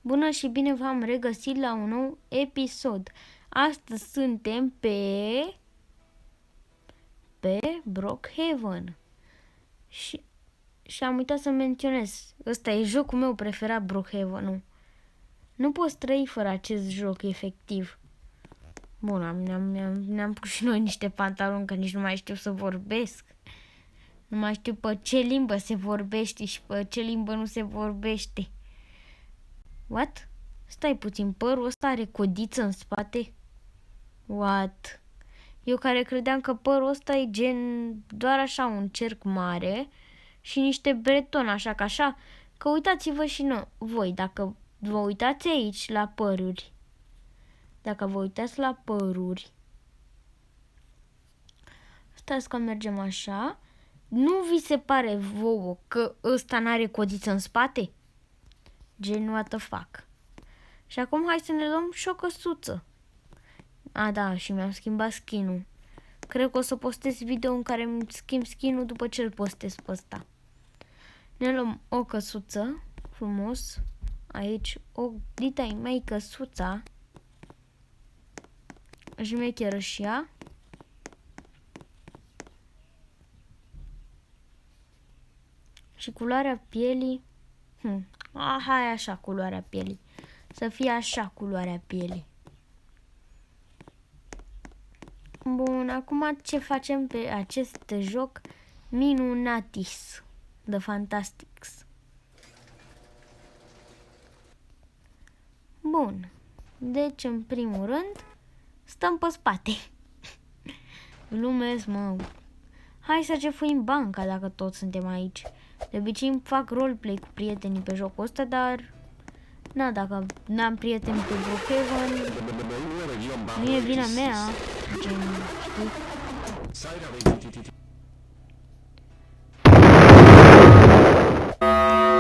Bună și bine v-am regăsit la un nou episod. Astăzi suntem pe Brookhaven. Și am uitat să menționez. Ăsta e jocul meu preferat, Brookhaven-ul. Nu poți trăi fără acest joc, efectiv. Bun, ne-am pus și noi niște pantaloni, că nici nu mai știu să vorbesc. Nu mai știu pe ce limbă se vorbește și pe ce limbă nu se vorbește. What? Stai puțin, părul ăsta are codiță în spate? What? Eu care credeam că părul ăsta e gen doar așa un cerc mare și niște breton, așa că așa. Că uitați-vă și voi, dacă vă uitați aici la păruri. Dacă vă uitați la păruri. Stați că mergem așa. Nu vi se pare vouă că ăsta n-are codiță în spate? Gen, what the fuck? Și acum hai să ne luăm și o căsuță. A, da, și mi-am schimbat skin-ul. Cred că o să postez video în care îmi schimb skin-ul după ce îl postez pe ăsta. Ne luăm o căsuță, frumos. Aici, o dita-i mai căsuța. Jmecheră și ea. Și culoarea pielii. Hai așa culoarea pielii. Să fie așa culoarea pielii. Bun, acum ce facem pe acest joc minunatis de Fantastics. Bun, deci în primul rând stăm pe spate. Glumesc, mă. Hai să jefuim banca dacă toți suntem aici. De obicei îmi fac roleplay cu prietenii pe jocul ăsta, dar dacă n-am prieteni pe Brookhaven, nu e vina mea, gen, știi?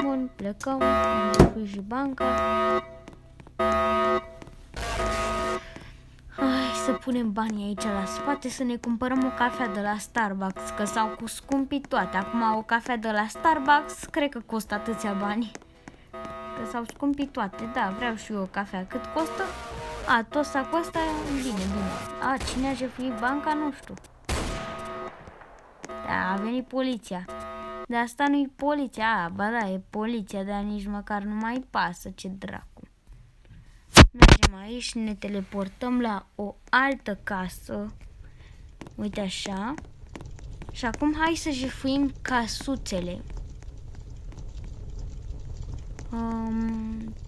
Bun, plecăm, am jefuit și banca. Hai să punem banii aici la spate, să ne cumpărăm o cafea de la Starbucks, că s-au scumpit toate. Acum o cafea de la Starbucks cred că costă atâția bani. Că s-au scumpit toate. Da, vreau și eu o cafea. Cât costă? A, tot sacul ăsta, bine. A, cine a jefuit banca? Nu știu. Da, a venit poliția. De asta nu-i poliția. A, ba da, e poliția, dar nici măcar nu mai pasă. Ce dracu. Mergem aici, ne teleportăm la o altă casă. Uite așa. Și acum hai să jefuim casuțele.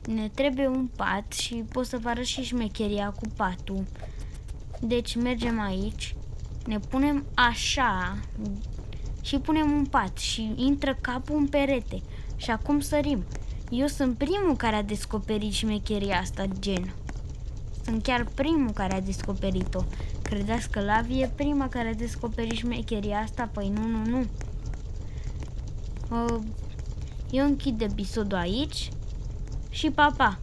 Ne trebuie un pat și pot să vă arăt și șmecheria cu patul. Deci mergem aici, ne punem așa și punem un pat și intră capul în perete. Și acum sărim. Eu sunt primul care a descoperit șmecheria asta, gen. Sunt chiar primul care a descoperit-o. Credeți că Lavi e prima care a descoperit șmecheria asta? Păi nu. Eu închid episodul aici și pa, pa!